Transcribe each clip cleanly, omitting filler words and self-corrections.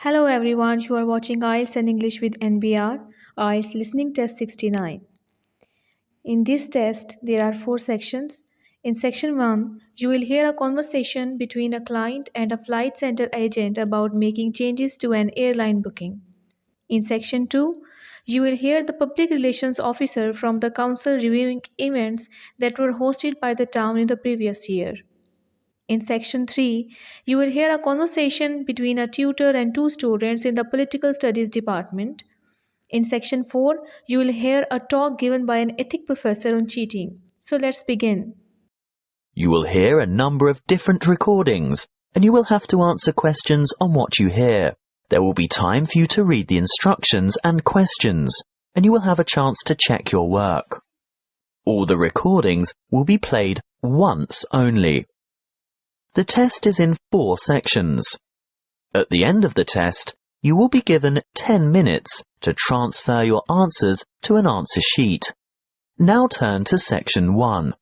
Hello everyone, you are watching IELTS and English with NBR, IELTS Listening Test 69. In this test, there are 4 sections. In section 1, you will hear a conversation between a client and a flight center agent about making changes to an airline booking. In section 2, you will hear the public relations officer from the council reviewing events that were hosted by the town in the previous year. In section 3, you will hear a conversation between a tutor and 2 students in the political studies department. In section 4, you will hear a talk given by an ethics professor on cheating. So let's begin. You will hear a number of different recordings, and you will have to answer questions on what you hear. There will be time for you to read the instructions and questions, and you will have a chance to check your work. All the recordings will be played once only. The test is in 4 sections. At the end of the test, you will be given 10 minutes to transfer your answers to an answer sheet. Now turn to Section 1.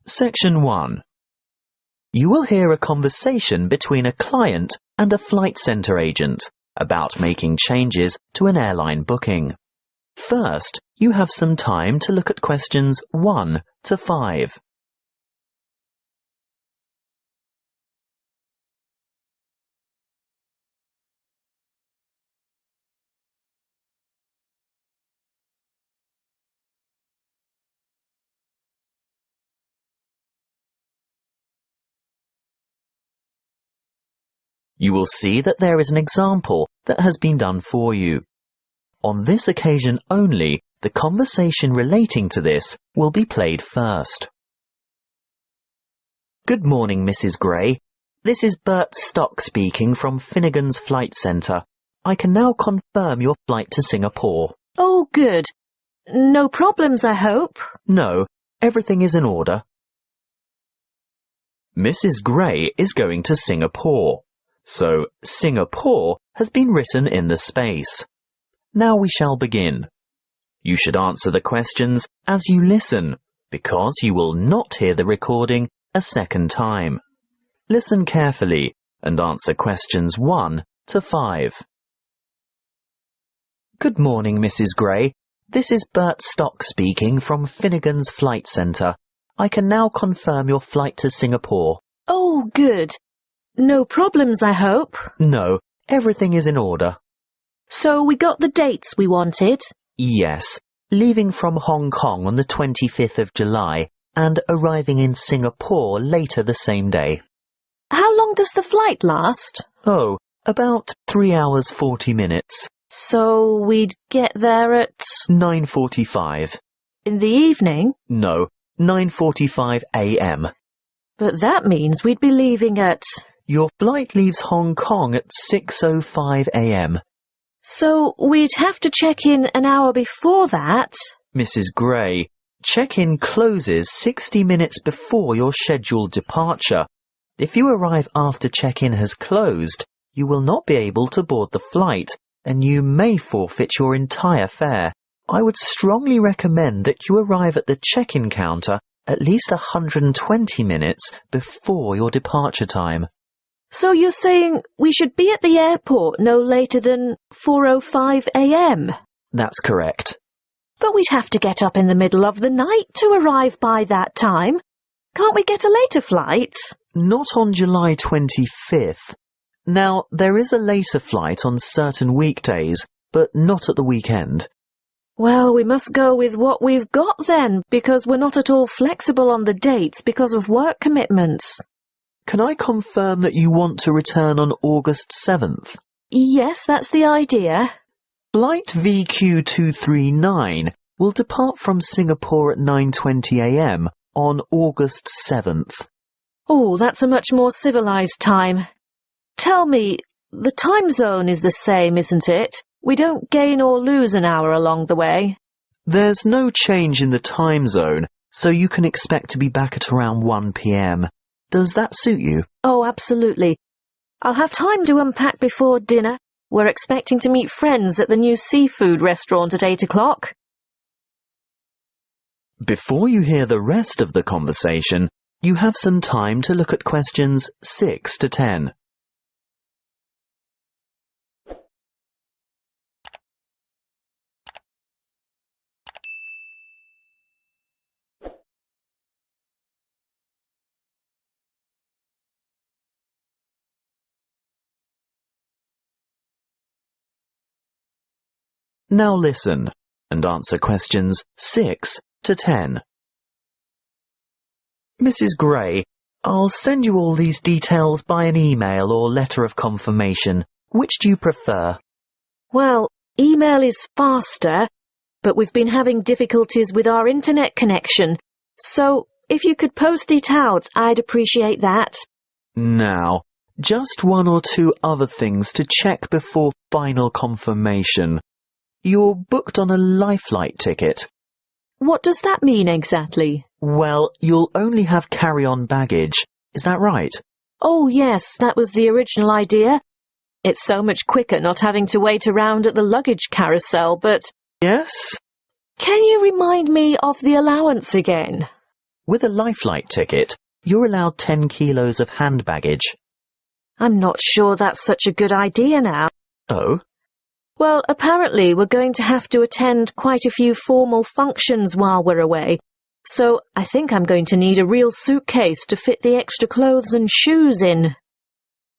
Section 1. You will hear a conversation between a client and a flight center agent about making changes to an airline booking. First, you have some time to look at questions 1 to 5. You will see that there is an example that has been done for you. On this occasion only, the conversation relating to this will be played first. Good morning, Mrs. Gray. This is Bert Stock speaking from Finnegan's Flight Centre. I can now confirm your flight to Singapore. Oh, good. No problems, I hope? No, everything is in order. Mrs. Gray is going to Singapore. So, Singapore has been written in the space. Now we shall begin. You should answer the questions as you listen, because you will not hear the recording a second time. Listen carefully and answer questions 1 to 5. Good morning, Mrs. Gray. This is Bert Stock speaking from Finnegan's Flight Centre. I can now confirm your flight to Singapore. Oh, good. No problems, I hope? No, everything is in order. So we got the dates we wanted? Yes, leaving from Hong Kong on the 25th of July and arriving in Singapore later the same day. How long does the flight last? Oh, about 3 hours 40 minutes. So we'd get there at... 9:45. In the evening? No, 9:45 a.m. But that means we'd be leaving at... Your flight leaves Hong Kong at 6:05 a.m. So we'd have to check in an hour before that? Mrs. Gray, check-in closes 60 minutes before your scheduled departure. If you arrive after check-in has closed, you will not be able to board the flight, and you may forfeit your entire fare. I would strongly recommend that you arrive at the check-in counter at least 120 minutes before your departure time. So you're saying we should be at the airport no later than 4:05 a.m.? That's correct. But we'd have to get up in the middle of the night to arrive by that time. Can't we get a later flight? Not on July 25th. Now, there is a later flight on certain weekdays, but not at the weekend. Well, we must go with what we've got then, because we're not at all flexible on the dates because of work commitments. Can I confirm that you want to return on August 7th? Yes, that's the idea. Flight VQ239 will depart from Singapore at 9:20 a.m. on August 7th. Oh, that's a much more civilized time. Tell me, the time zone is the same, isn't it? We don't gain or lose an hour along the way. There's no change in the time zone, so you can expect to be back at around 1 p.m. Does that suit you? Oh, absolutely. I'll have time to unpack before dinner. We're expecting to meet friends at the new seafood restaurant at 8 o'clock. Before you hear the rest of the conversation, you have some time to look at questions 6 to 10. Now listen and answer questions 6 to 10. Mrs. Gray, I'll send you all these details by an email or letter of confirmation. Which do you prefer? Well, email is faster, but we've been having difficulties with our internet connection, so if you could post it out, I'd appreciate that. Now, just one or two other things to check before final confirmation. You're booked on a Lifelight ticket. What does that mean exactly? Well, you'll only have carry-on baggage. Is that right? Oh yes, that was the original idea. It's so much quicker not having to wait around at the luggage carousel, but... Yes? Can you remind me of the allowance again? With a Lifelight ticket, you're allowed 10 kilos of hand baggage. I'm not sure that's such a good idea now. Oh? Well, apparently we're going to have to attend quite a few formal functions while we're away, so I think I'm going to need a real suitcase to fit the extra clothes and shoes in.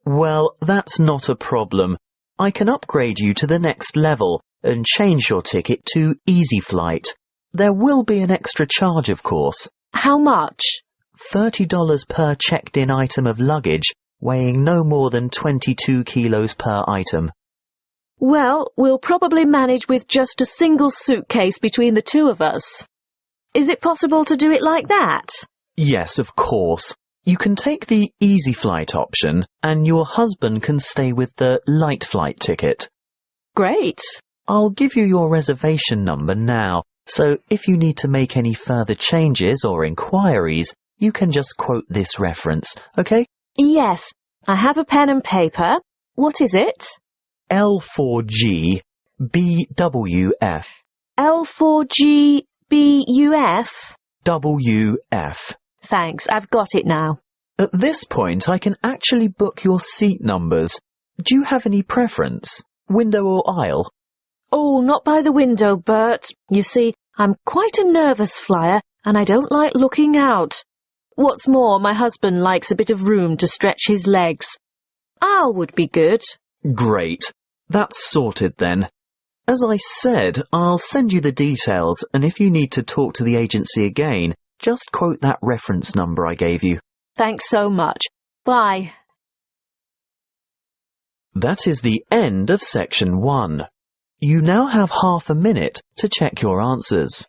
Well, that's not a problem. I can upgrade you to the next level and change your ticket to Easy Flight. There will be an extra charge, of course. How much? $30 per checked-in item of luggage, weighing no more than 22 kilos per item. Well, we'll probably manage with just a single suitcase between the two of us. Is it possible to do it like that? Yes, of course. You can take the Easy Flight option, and your husband can stay with the Light Flight ticket. Great. I'll give you your reservation number now, so if you need to make any further changes or inquiries, you can just quote this reference, okay? Yes, I have a pen and paper. What is it? L4G BWF. L4G BUF? WF. Thanks, I've got it now. At this point, I can actually book your seat numbers. Do you have any preference? Window or aisle? Oh, not by the window, Bert. You see, I'm quite a nervous flyer, and I don't like looking out. What's more, my husband likes a bit of room to stretch his legs. Aisle would be good. Great. That's sorted then. As I said, I'll send you the details, and if you need to talk to the agency again, just quote that reference number I gave you. Thanks so much. Bye. That is the end of section 1. You now have half a minute to check your answers.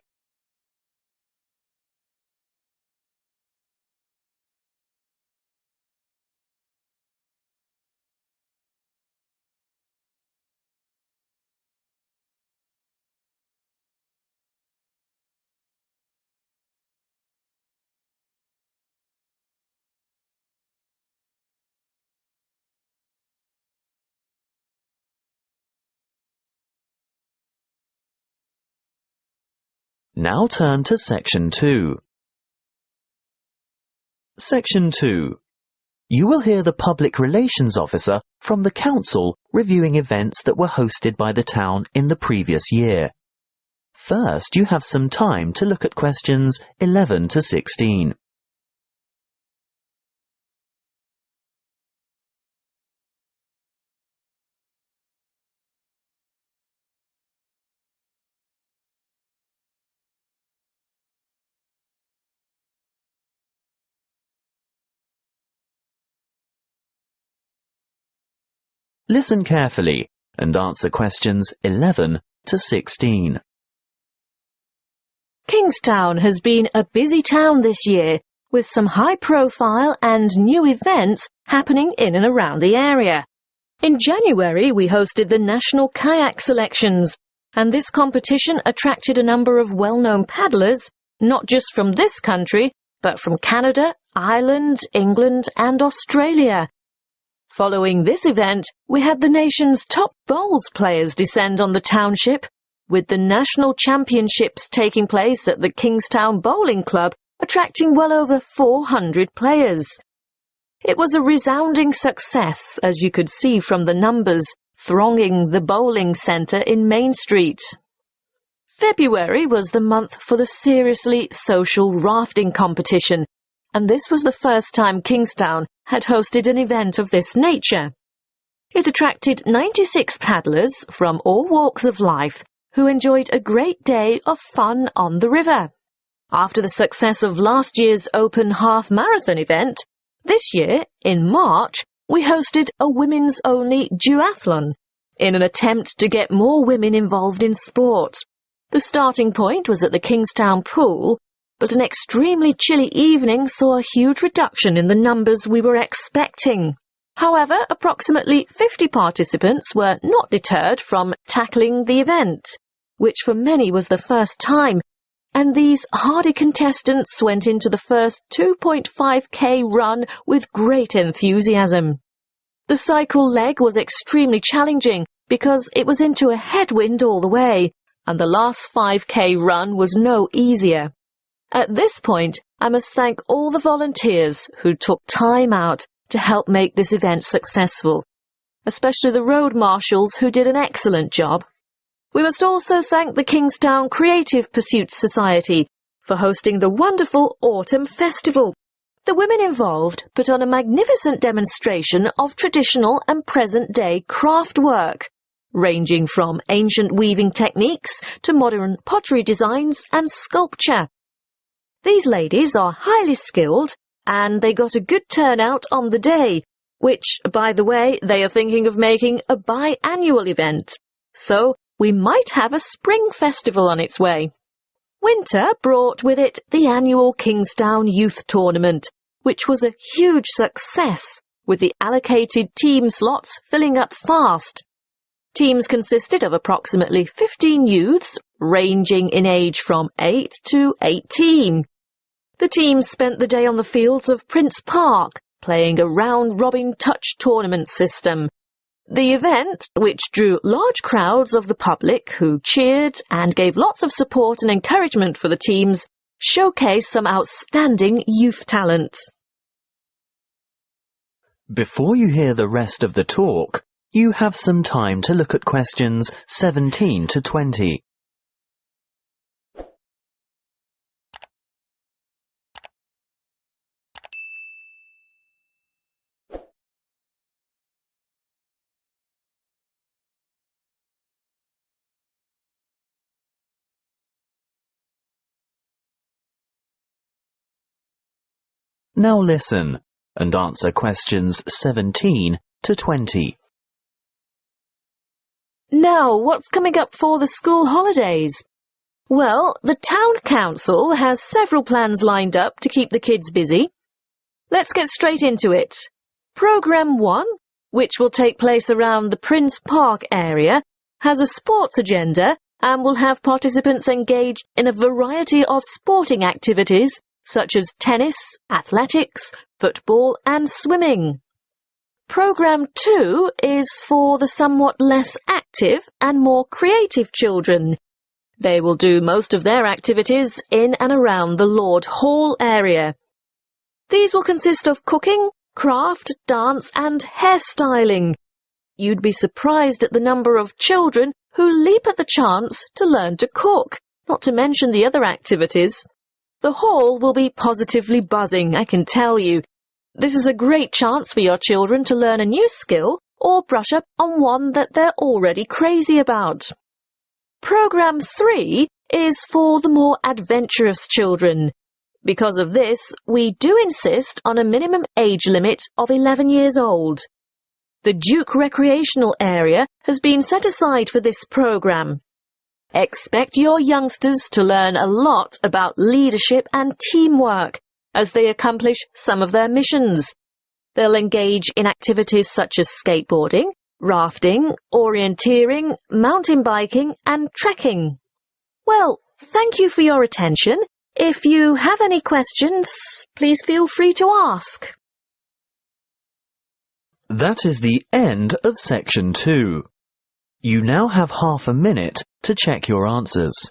Now turn to section 2. Section 2. You will hear the public relations officer from the council reviewing events that were hosted by the town in the previous year. First, you have some time to look at questions 11 to 16. Listen carefully and answer questions 11 to 16. Kingstown has been a busy town this year, with some high-profile and new events happening in and around the area. In January, we hosted the National Kayak Selections, and this competition attracted a number of well-known paddlers, not just from this country, but from Canada, Ireland, England, and Australia. Following this event, we had the nation's top bowls players descend on the township, with the national championships taking place at the Kingstown Bowling Club, attracting well over 400 players. It was a resounding success, as you could see from the numbers thronging the bowling centre in Main Street. February was the month for the Seriously Social rafting competition, and this was the first time Kingstown had hosted an event of this nature. It attracted 96 paddlers from all walks of life, who enjoyed a great day of fun on the river. After the success of last year's Open Half Marathon event, this year, in March, we hosted a women's-only duathlon in an attempt to get more women involved in sport. The starting point was at the Kingstown pool, but an extremely chilly evening saw a huge reduction in the numbers we were expecting. However, approximately 50 participants were not deterred from tackling the event, which for many was the first time, and these hardy contestants went into the first 2.5k run with great enthusiasm. The cycle leg was extremely challenging because it was into a headwind all the way, and the last 5k run was no easier. At this point, I must thank all the volunteers who took time out to help make this event successful, especially the road marshals who did an excellent job. We must also thank the Kingstown Creative Pursuits Society for hosting the wonderful Autumn Festival. The women involved put on a magnificent demonstration of traditional and present-day craft work, ranging from ancient weaving techniques to modern pottery designs and sculpture. These ladies are highly skilled, and they got a good turnout on the day, which, by the way, they are thinking of making a bi-annual event. So we might have a spring festival on its way. Winter brought with it the annual Kingstown Youth Tournament, which was a huge success, with the allocated team slots filling up fast. Teams consisted of approximately 15 youths, ranging in age from 8 to 18. The teams spent the day on the fields of Prince Park, playing a round-robin touch tournament system. The event, which drew large crowds of the public who cheered and gave lots of support and encouragement for the teams, showcased some outstanding youth talent. Before you hear the rest of the talk, you have some time to look at questions 17 to 20. Now listen and answer questions 17 to 20. Now, what's coming up for the school holidays? Well, the town council has several plans lined up to keep the kids busy. Let's get straight into it. Programme 1, which will take place around the Prince Park area, has a sports agenda and will have participants engaged in a variety of sporting activities such as tennis, athletics, football and swimming. Programme 2 is for the somewhat less active and more creative children. They will do most of their activities in and around the Lord Hall area. These will consist of cooking, craft, dance and hairstyling. You'd be surprised at the number of children who leap at the chance to learn to cook, not to mention the other activities. The hall will be positively buzzing, I can tell you. This is a great chance for your children to learn a new skill or brush up on one that they're already crazy about. Programme 3 is for the more adventurous children. Because of this, we do insist on a minimum age limit of 11 years old. The Duke Recreational Area has been set aside for this programme. Expect your youngsters to learn a lot about leadership and teamwork as they accomplish some of their missions. They'll engage in activities such as skateboarding, rafting, orienteering, mountain biking and trekking. Well, thank you for your attention. If you have any questions, please feel free to ask. That is the end of section 2. You now have half a minute to check your answers.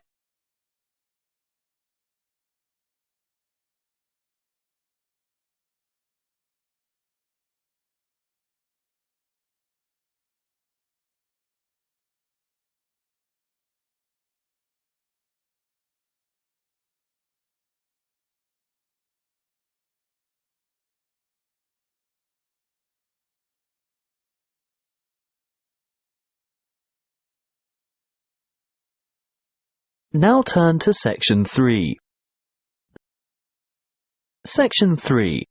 Now turn to Section 3. Section 3.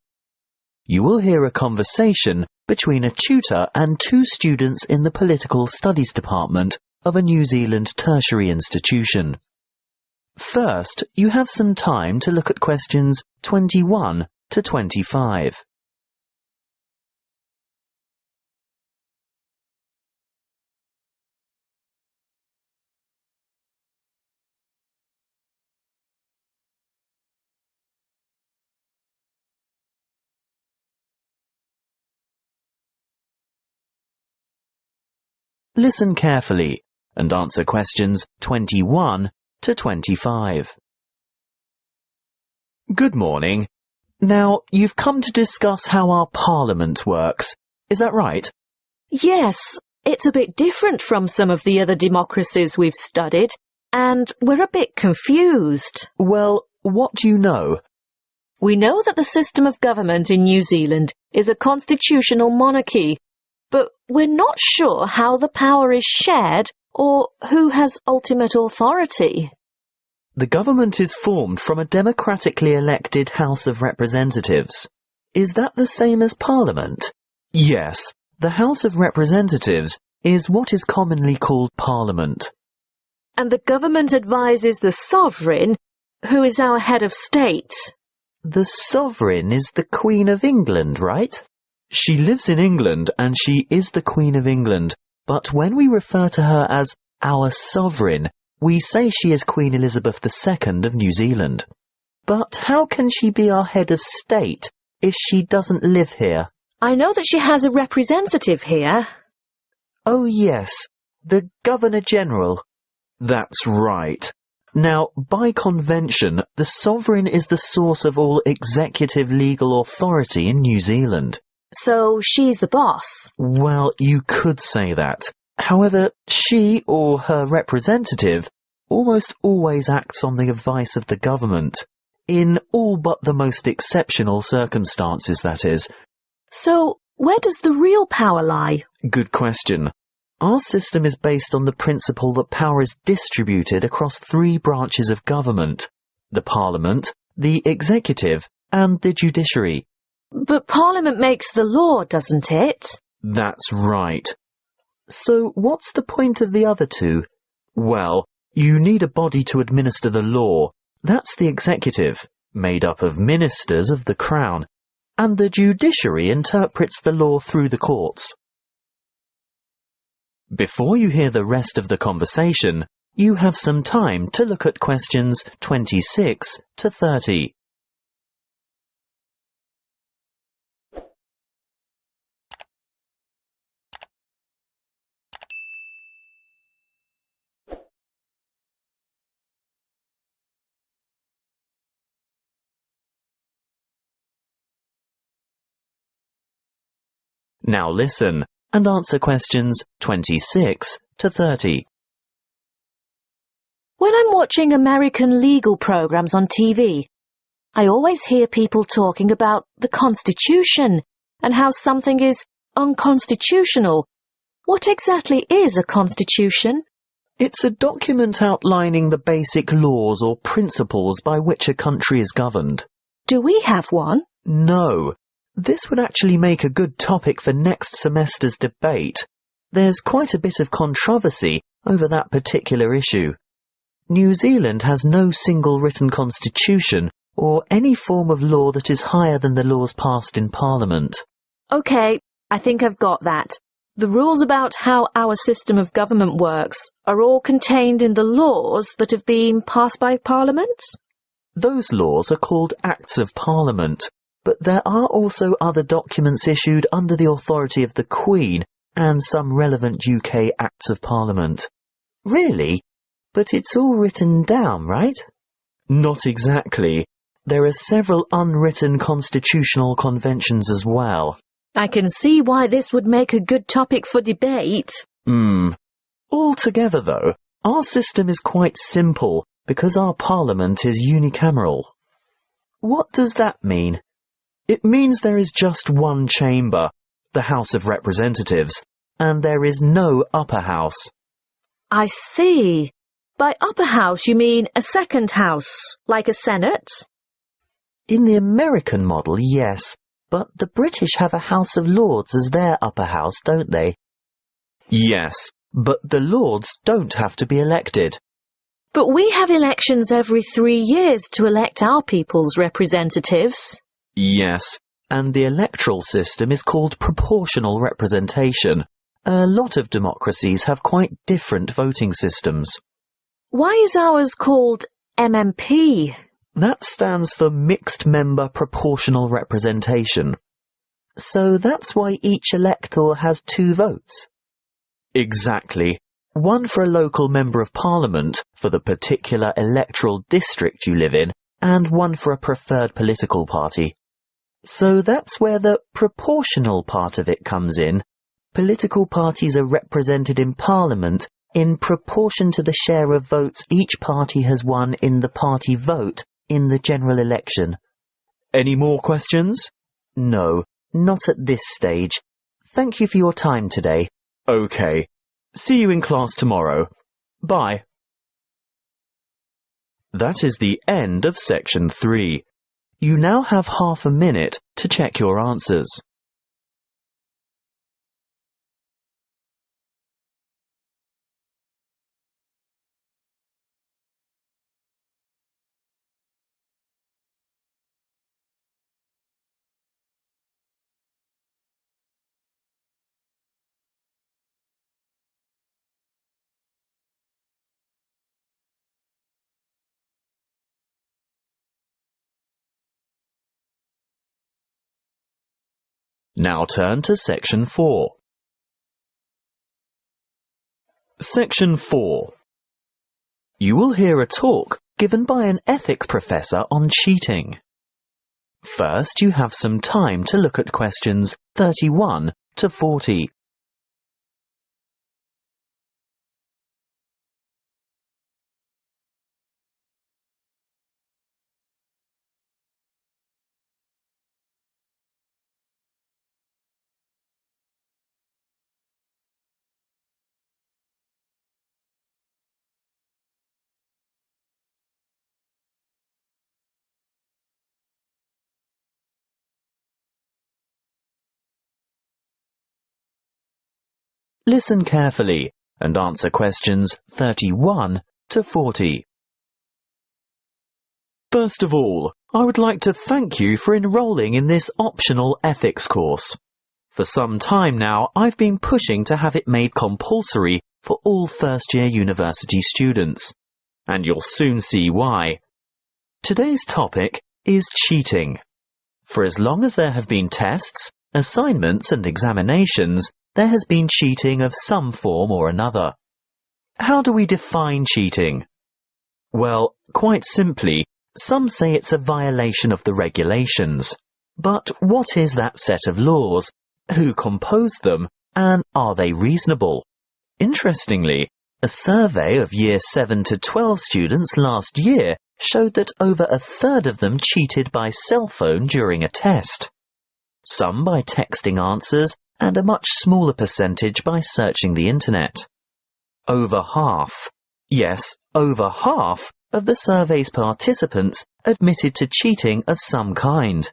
You will hear a conversation between a tutor and two students in the Political Studies Department of a New Zealand tertiary institution. First, you have some time to look at questions 21 to 25. Listen carefully and answer questions 21 to 25. Good morning. Now, you've come to discuss how our Parliament works. Is that right? Yes, it's a bit different from some of the other democracies we've studied, and we're a bit confused. Well, what do you know? We know that the system of government in New Zealand is a constitutional monarchy, but we're not sure how the power is shared or who has ultimate authority. The government is formed from a democratically elected House of Representatives. Is that the same as Parliament? Yes, the House of Representatives is what is commonly called Parliament. And the government advises the sovereign, who is our head of state. The sovereign is the Queen of England, right? She lives in England and she is the Queen of England, but when we refer to her as our sovereign, we say she is Queen Elizabeth II of New Zealand. But how can she be our head of state if she doesn't live here? I know that she has a representative here. Oh yes, the Governor-General. That's right. Now, by convention, the sovereign is the source of all executive legal authority in New Zealand. So she's the boss. Well, you could say that. However, she or her representative almost always acts on the advice of the government, in all but the most exceptional circumstances, that is. So, where does the real power lie? Good question. Our system is based on the principle that power is distributed across three branches of government: the Parliament, the Executive, and the Judiciary. But Parliament makes the law, doesn't it? That's right. So what's the point of the other two? Well, you need a body to administer the law. That's the Executive, made up of ministers of the Crown, and the Judiciary interprets the law through the courts. Before you hear the rest of the conversation, you have some time to look at questions 26 to 30. Now listen and answer questions 26 to 30. When I'm watching American legal programs on TV, I always hear people talking about the Constitution and how something is unconstitutional. What exactly is a constitution? It's a document outlining the basic laws or principles by which a country is governed. Do we have one? No. This would actually make a good topic for next semester's debate. There's quite a bit of controversy over that particular issue. New Zealand has no single written constitution or any form of law that is higher than the laws passed in Parliament. OK, I think I've got that. The rules about how our system of government works are all contained in the laws that have been passed by Parliament? Those laws are called Acts of Parliament, but there are also other documents issued under the authority of the Queen and some relevant UK Acts of Parliament. Really? But it's all written down, right? Not exactly. There are several unwritten constitutional conventions as well. I can see why this would make a good topic for debate. Altogether, though, our system is quite simple because our Parliament is unicameral. What does that mean? It means there is just one chamber, the House of Representatives, and there is no upper house. I see. By upper house you mean a second house, like a Senate? In the American model, yes, but the British have a House of Lords as their upper house, don't they? Yes, but the Lords don't have to be elected. But we have elections every 3 years to elect our people's representatives. Yes, and the electoral system is called proportional representation. A lot of democracies have quite different voting systems. Why is ours called MMP? That stands for Mixed Member Proportional Representation. So that's why each elector has 2 votes. Exactly. One for a local Member of Parliament for the particular electoral district you live in, and one for a preferred political party. So that's where the proportional part of it comes in. Political parties are represented in Parliament in proportion to the share of votes each party has won in the party vote in the general election. Any more questions? No, not at this stage. Thank you for your time today. Okay. See you in class tomorrow. Bye. That is the end of section 3. You now have half a minute to check your answers. Now turn to section 4. Section 4. You will hear a talk given by an ethics professor on cheating. First, you have some time to look at questions 31 to 40. Listen carefully and answer questions 31 to 40. First of all, I would like to thank you for enrolling in this optional ethics course. For some time now, I've been pushing to have it made compulsory for all first-year university students, and you'll soon see why. Today's topic is cheating. For as long as there have been tests, assignments and examinations, there has been cheating of some form or another. How do we define cheating? Well, quite simply, some say it's a violation of the regulations. But what is that set of laws? Who composed them? And are they reasonable? Interestingly, a survey of Year 7 to 12 students last year showed that over a third of them cheated by cell phone during a test. Some by texting answers, and a much smaller percentage by searching the internet. Over half, yes, over half of the survey's participants admitted to cheating of some kind.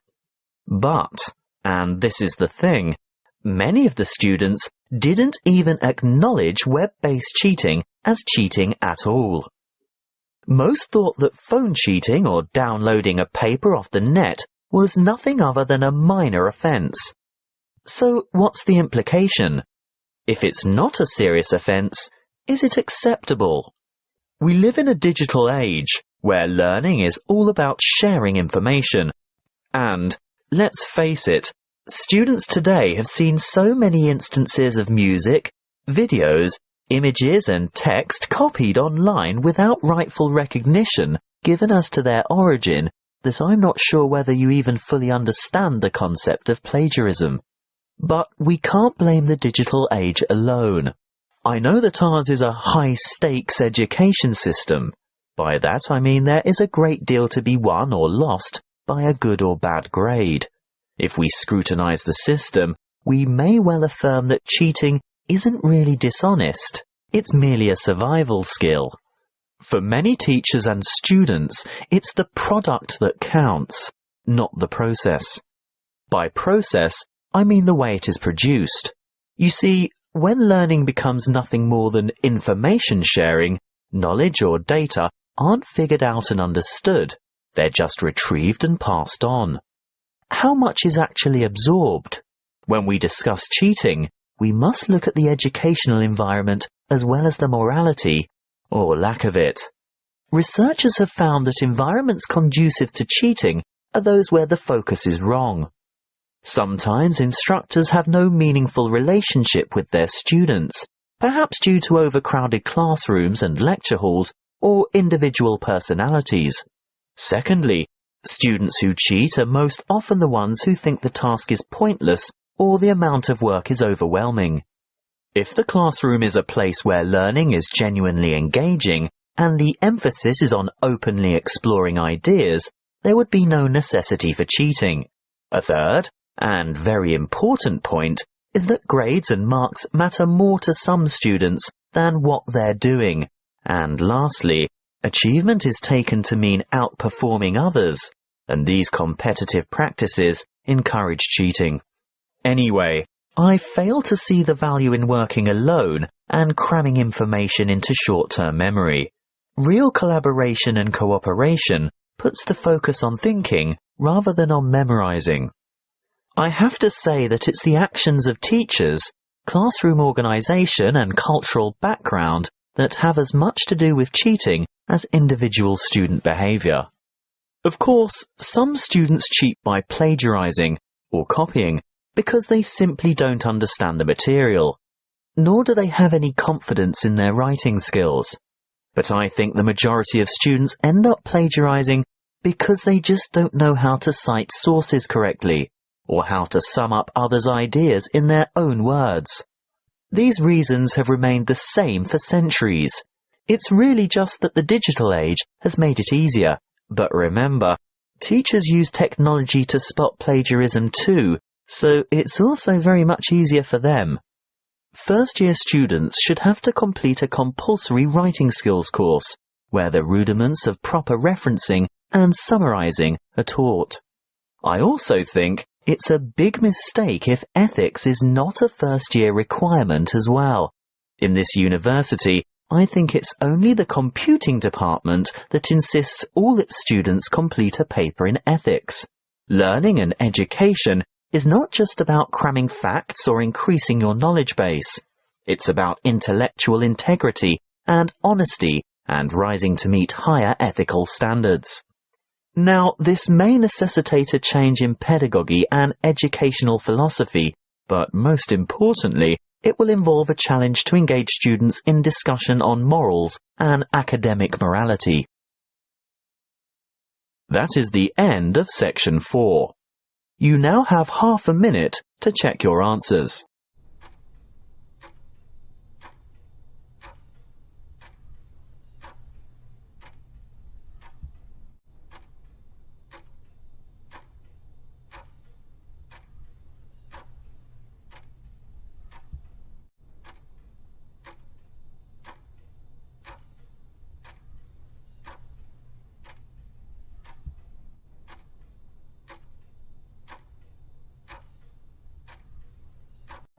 But, and this is the thing, many of the students didn't even acknowledge web-based cheating as cheating at all. Most thought that phone cheating or downloading a paper off the net was nothing other than a minor offence. So what's the implication? If it's not a serious offence, is it acceptable? We live in a digital age where learning is all about sharing information. And, let's face it, students today have seen so many instances of music, videos, images and text copied online without rightful recognition given as to their origin that I'm not sure whether you even fully understand the concept of plagiarism. But we can't blame the digital age alone. I know that ours is a high-stakes education system. By that I mean there is a great deal to be won or lost by a good or bad grade. If we scrutinise the system, we may well affirm that cheating isn't really dishonest. It's merely a survival skill. For many teachers and students, it's the product that counts, not the process. By process, I mean the way it is produced. You see, when learning becomes nothing more than information sharing, knowledge or data aren't figured out and understood. They're just retrieved and passed on. How much is actually absorbed? When we discuss cheating, we must look at the educational environment as well as the morality, or lack of it. Researchers have found that environments conducive to cheating are those where the focus is wrong. Sometimes instructors have no meaningful relationship with their students, perhaps due to overcrowded classrooms and lecture halls or individual personalities. Secondly, students who cheat are most often the ones who think the task is pointless or the amount of work is overwhelming. If the classroom is a place where learning is genuinely engaging and the emphasis is on openly exploring ideas, there would be no necessity for cheating. A third, and very important point, is that grades and marks matter more to some students than what they're doing. And lastly, achievement is taken to mean outperforming others, and these competitive practices encourage cheating. Anyway, I fail to see the value in working alone and cramming information into short-term memory. Real collaboration and cooperation puts the focus on thinking rather than on memorizing. I have to say that it's the actions of teachers, classroom organization and cultural background that have as much to do with cheating as individual student behavior. Of course, some students cheat by plagiarizing or copying because they simply don't understand the material, nor do they have any confidence in their writing skills. But I think the majority of students end up plagiarizing because they just don't know how to cite sources correctly, or how to sum up others' ideas in their own words. These reasons have remained the same for centuries. It's really just that the digital age has made it easier. But remember, teachers use technology to spot plagiarism too, so it's also very much easier for them. First-year students should have to complete a compulsory writing skills course, where the rudiments of proper referencing and summarizing are taught. I also think it's a big mistake if ethics is not a first-year requirement as well. In this university, I think it's only the computing department that insists all its students complete a paper in ethics. Learning and education is not just about cramming facts or increasing your knowledge base. It's about intellectual integrity and honesty and rising to meet higher ethical standards. Now, this may necessitate a change in pedagogy and educational philosophy, but most importantly, it will involve a challenge to engage students in discussion on morals and academic morality. That is the end of section 4. You now have half a minute to check your answers.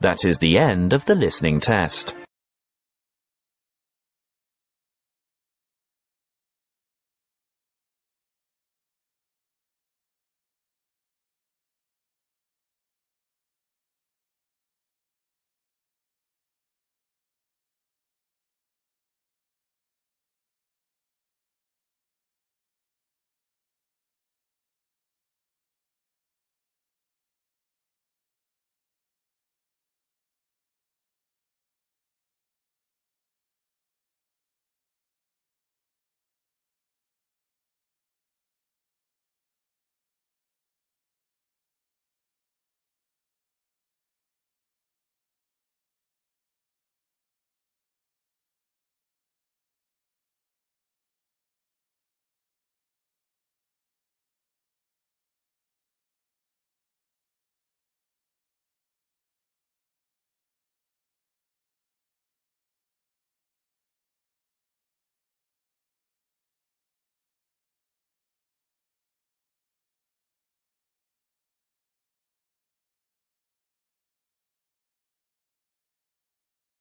That is the end of the listening test.